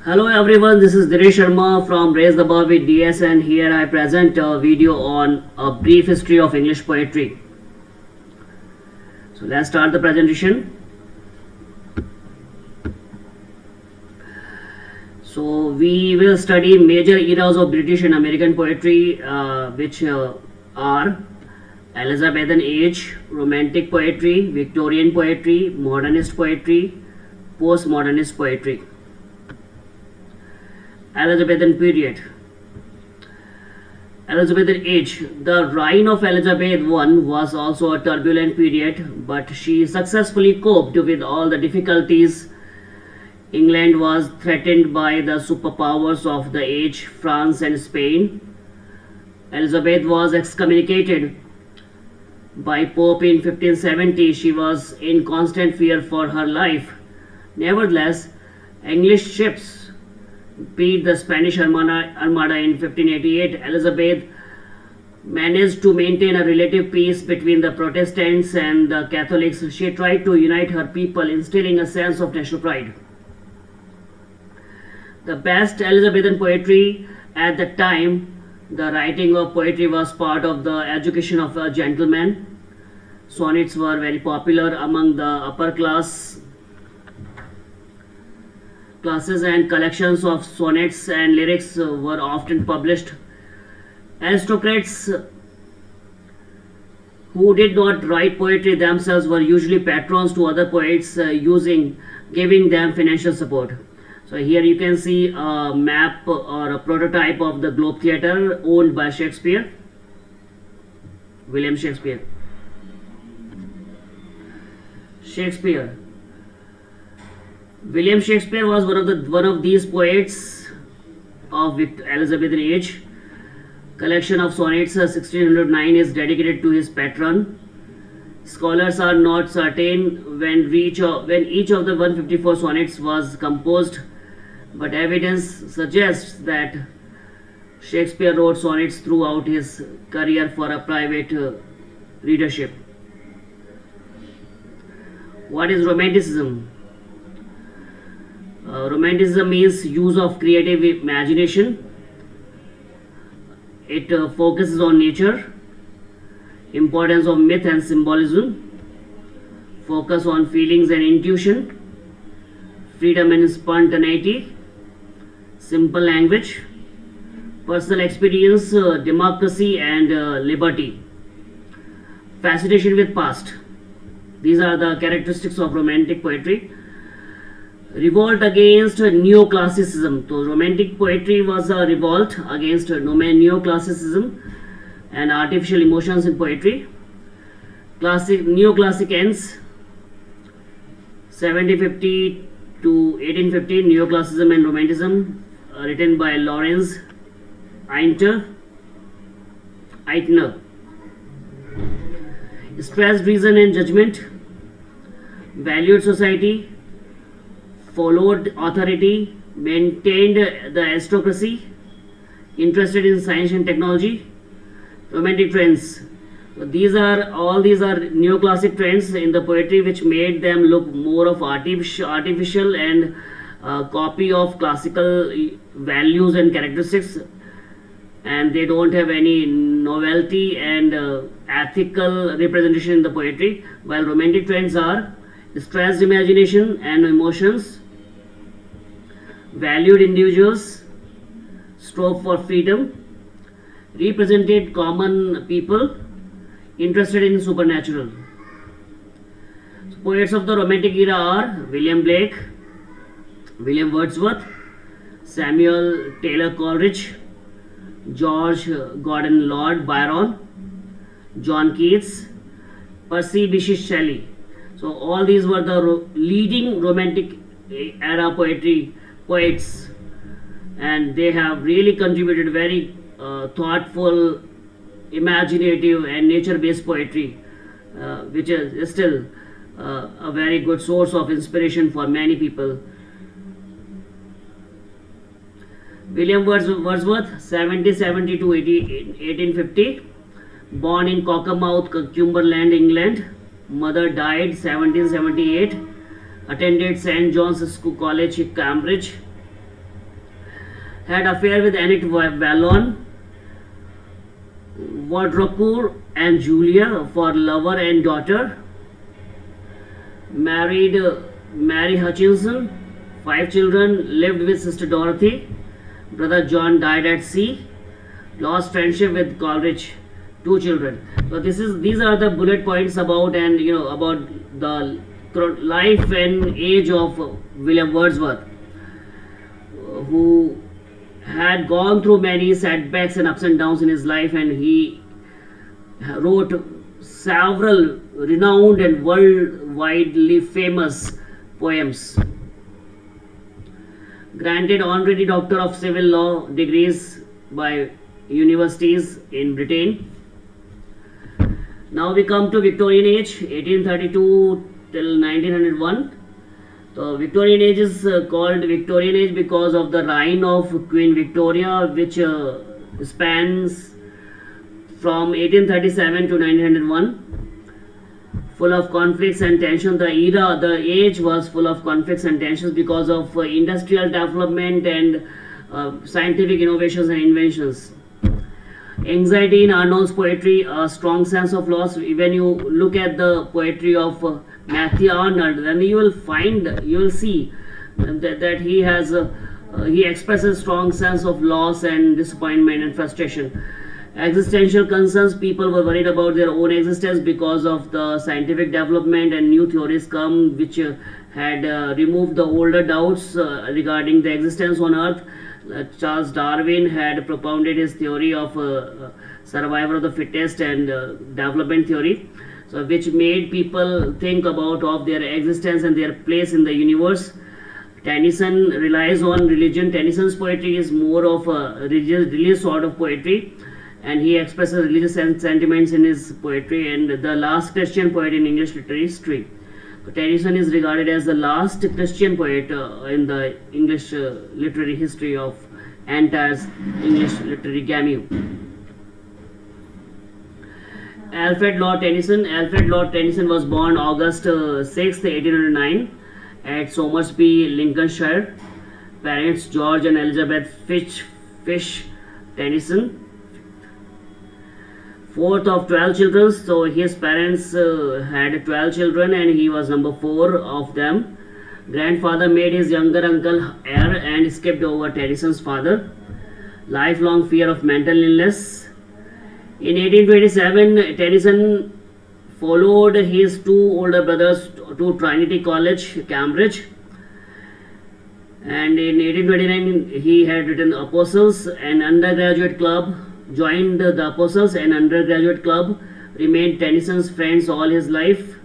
Hello everyone, this is Dinesh Sharma from Raise the Bar with DS, and here I present a video on a brief history of English poetry. So let's start the presentation. So we will study major eras of British and American poetry, which are Elizabethan Age, Romantic poetry, Victorian poetry, Modernist poetry, Postmodernist poetry. Elizabethan period. Elizabethan age. The reign of Elizabeth I was also a turbulent period, but she successfully coped with all the difficulties. England was threatened by the superpowers of the age, France and Spain. Elizabeth was excommunicated by Pope in 1570. She was in constant fear for her life. Nevertheless, English ships beat the Spanish Armada in 1588. Elizabeth managed to maintain a relative peace between the Protestants and the Catholics. She tried to unite her people, instilling a sense of national pride. The best Elizabethan poetry at the time, the writing of poetry was part of the education of a gentleman. Sonnets were very popular among the upper classes, and collections of sonnets and lyrics were often published. Aristocrats who did not write poetry themselves were usually patrons to other poets, giving them financial support. So here you can see a map or a prototype of the Globe Theatre owned by William Shakespeare. William Shakespeare was one of these poets of Elizabethan age. Collection of sonnets 1609 is dedicated to his patron. Scholars are not certain when each of the 154 sonnets was composed, but evidence suggests that Shakespeare wrote sonnets throughout his career for a private readership. What is Romanticism? Romanticism means use of creative imagination. It focuses on nature, importance of myth and symbolism, focus on feelings and intuition, freedom and spontaneity, simple language, personal experience, democracy and liberty, fascination with past. These are the characteristics of romantic poetry. Revolt against neoclassicism. So romantic poetry was a revolt against neoclassicism and artificial emotions in poetry. Neoclassic ends 1750 to 1850. Neoclassicism and Romanticism, written by Lawrence Eitner. Stressed reason and judgment, valued society, followed authority, maintained the aristocracy, interested in science and technology. Romantic trends. So these are neoclassic trends in the poetry which made them look more of artificial and copy of classical values and characteristics, and they don't have any novelty and ethical representation in the poetry, while romantic trends are stressed imagination and emotions, valued individuals, strove for freedom, represented common people, interested in supernatural. So poets of the Romantic era are William Blake, William Wordsworth, Samuel Taylor Coleridge, George Gordon Lord Byron, John Keats, Percy Bysshe Shelley. So all these were the leading Romantic era poets, and they have really contributed very thoughtful, imaginative and nature-based poetry, which is still a very good source of inspiration for many people. William Wordsworth, 1770 to 1850, born in Cockermouth, Cumberland, England. Mother died 1778. Attended St. John's School College, Cambridge. had affair with Annette Vallon, Vaudreucourt and Julia for lover and daughter. Married Mary Hutchinson, 5 children, lived with sister Dorothy. Brother John died at sea. Lost friendship with Coleridge, 2 children. So these are the bullet points about about the life and age of William Wordsworth, who had gone through many setbacks and ups and downs in his life, and he wrote several renowned and worldwide famous poems. Granted honorary Doctor of Civil Law degrees by universities in Britain. Now we come to Victorian Age, 1832 till 1901. So Victorian Age is called Victorian Age because of the reign of Queen Victoria, which spans from 1837 to 1901. Full of conflicts and tension. The age was full of conflicts and tensions because of industrial development and scientific innovations and inventions. Anxiety in Arnold's poetry, a strong sense of loss. When you look at the poetry of Matthew Arnold, then you will see that he expresses strong sense of loss and disappointment and frustration. Existential concerns. People were worried about their own existence because of the scientific development and new theories come which had removed the older doubts regarding the existence on Earth. Charles Darwin had propounded his theory of survival of the fittest and development theory, so which made people think about of their existence and their place in the universe. Tennyson relies on religion. Tennyson's poetry is more of a religious sort of poetry, and he expresses religious sentiments in his poetry, and the last Christian poet in English literary history. So Tennyson is regarded as the last Christian poet in the English literary history of entire English literary gamut. Alfred Lord Tennyson. Alfred Lord Tennyson was born August 6, 1809 at Somersby, Lincolnshire. Parents George and Elizabeth Fish Tennyson. 4th of 12 children, so his parents had 12 children and he was number 4 of them. Grandfather made his younger uncle heir and skipped over Tennyson's father. Lifelong fear of mental illness. In 1827, Tennyson followed his 2 older brothers to Trinity College, Cambridge, and in 1829 he had written Apostles, an undergraduate club. Joined the Apostles and undergraduate club, remained Tennyson's friends all his life.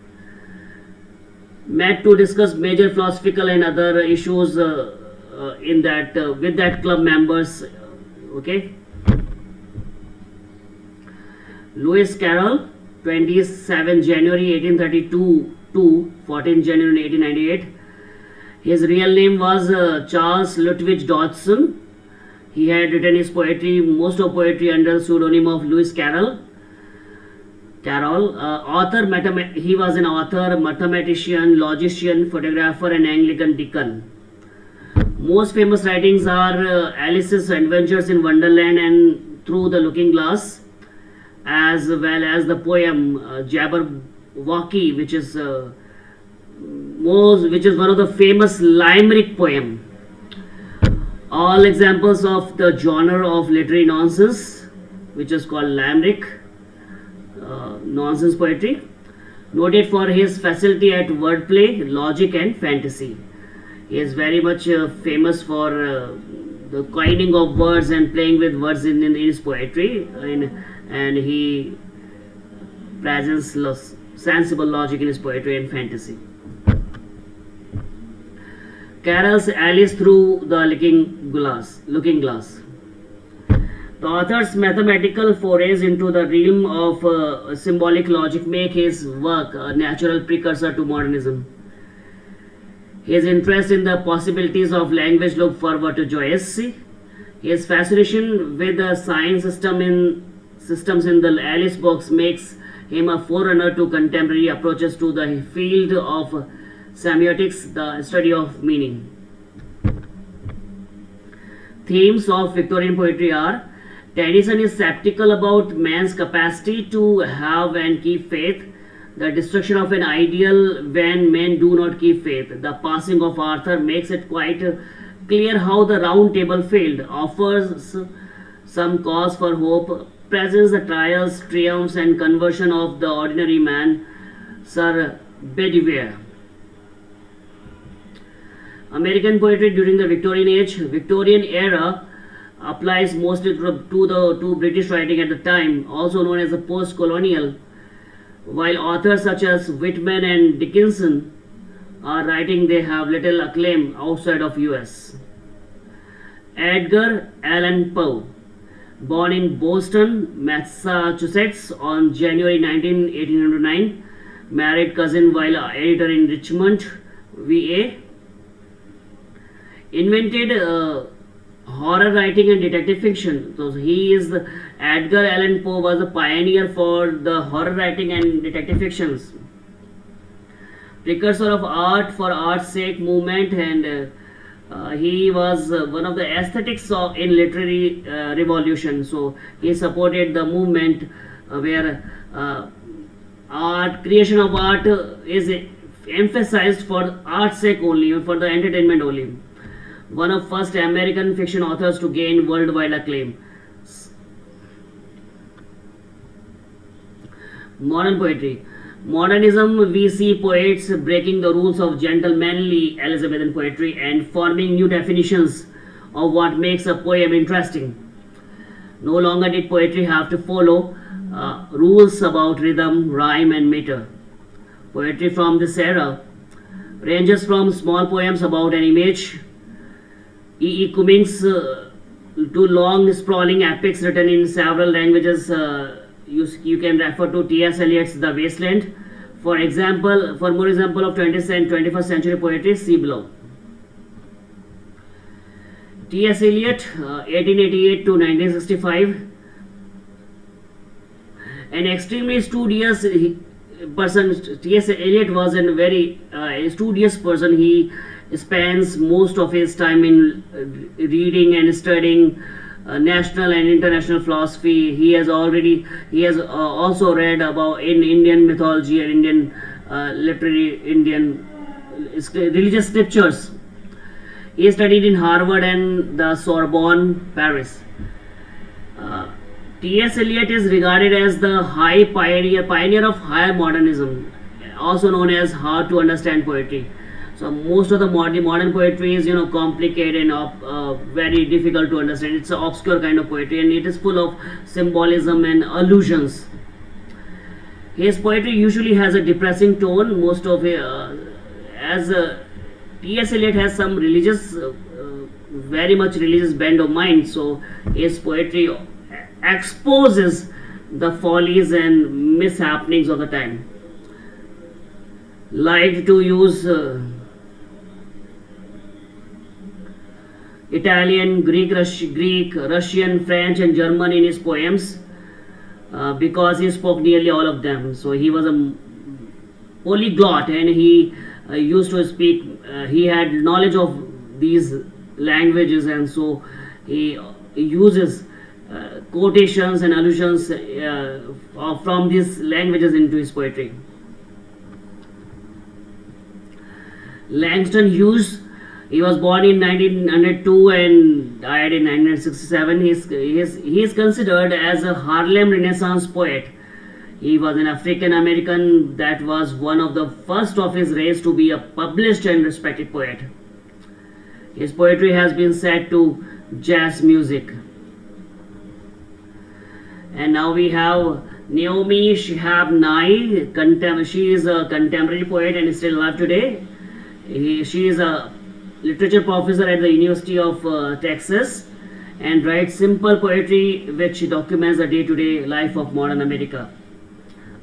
Met to discuss major philosophical and other issues with that club members. Okay. Lewis Carroll, 27 January 1832 to 14 January 1898. His real name was Charles Lutwidge Dodson. He had written his poetry, most of poetry, under the pseudonym of Lewis Carroll. He was an author, mathematician, logician, photographer, and Anglican deacon. Most famous writings are Alice's Adventures in Wonderland and Through the Looking Glass, as well as the poem Jabberwocky, which is one of the famous limerick poem. All examples of the genre of literary nonsense, which is called limerick, nonsense poetry. Noted for his facility at wordplay, logic, and fantasy. He is very much famous for the coining of words and playing with words in his poetry, and he presents sensible logic in his poetry and fantasy. Carroll's Alice Through the Looking Glass. The author's mathematical forays into the realm of symbolic logic make his work a natural precursor to modernism. His interest in the possibilities of language looked forward to Joyce. His fascination with the science systems in the Alice books makes him a forerunner to contemporary approaches to the field of semiotics, the study of meaning. themes of Victorian poetry are: Tennyson is skeptical about man's capacity to have and keep faith, the destruction of an ideal when men do not keep faith. The passing of Arthur makes it quite clear how the round table failed, offers some cause for hope, presents the trials, triumphs, and conversion of the ordinary man, Sir Bedivere. American poetry during the Victorian Age. Victorian era applies mostly to British writing at the time, also known as the post-colonial, while authors such as Whitman and Dickinson are writing, they have little acclaim outside of US. Edgar Allan Poe, born in Boston, Massachusetts on January 19, 1809, married cousin while editor in Richmond, VA, invented horror writing and detective fiction. So Edgar Allan Poe was a pioneer for the horror writing and detective fictions, precursor of art for art's sake movement, and he was one of the aesthetics in literary revolution. So he supported the movement where creation of art is emphasized for art's sake only, for the entertainment only. One of first American fiction authors to gain worldwide acclaim. Modern poetry. Modernism, we see poets breaking the rules of gentlemanly Elizabethan poetry and forming new definitions of what makes a poem interesting. No longer did poetry have to follow rules about rhythm, rhyme, and meter. Poetry from this era ranges from small poems about an image, E. Cummings, to long, sprawling epics written in several languages. You can refer to T.S. Eliot's The Wasteland. For more example of 20th and 21st century poetry, see below. T.S. Eliot, 1888 to 1965, an extremely studious person. T.S. Eliot was a very studious person. He spends most of his time in reading and studying national and international philosophy. He has also read about in Indian mythology and Indian Indian religious scriptures. He studied in Harvard and the Sorbonne, Paris. T.S. Eliot is regarded as the pioneer of higher modernism, also known as hard to understand poetry. So most of the modern poetry is complicated and very difficult to understand. It's an obscure kind of poetry, and it is full of symbolism and allusions. His poetry usually has a depressing tone. Most of it, as T.S. Eliot has some very much religious bent of mind. So his poetry exposes the follies and mishappenings of the time. Liked to use Italian, Greek, Russian, French, and German in his poems because he spoke nearly all of them. So he was a polyglot, and he used to speak. He had knowledge of these languages, and so he uses quotations and allusions from these languages into his poetry. Langston Hughes, he was born in 1902 and died in 1967. He is considered as a Harlem Renaissance poet. He was an African American that was one of the first of his race to be a published and respected poet. His poetry has been set to jazz music. And now we have Naomi Shihab Nye. She is a contemporary poet and is still alive today. She is a literature professor at the University of Texas and writes simple poetry which documents the day-to-day life of modern America.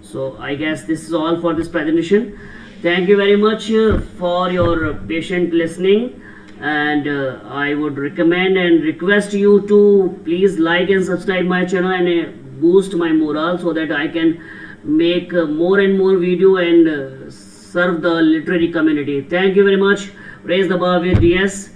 So I guess this is all for this presentation. Thank you very much for your patient listening, and I would recommend and request you to please like and subscribe my channel and boost my morale so that I can make more and more video and serve the literary community. Thank you very much. Raise the bar with DS.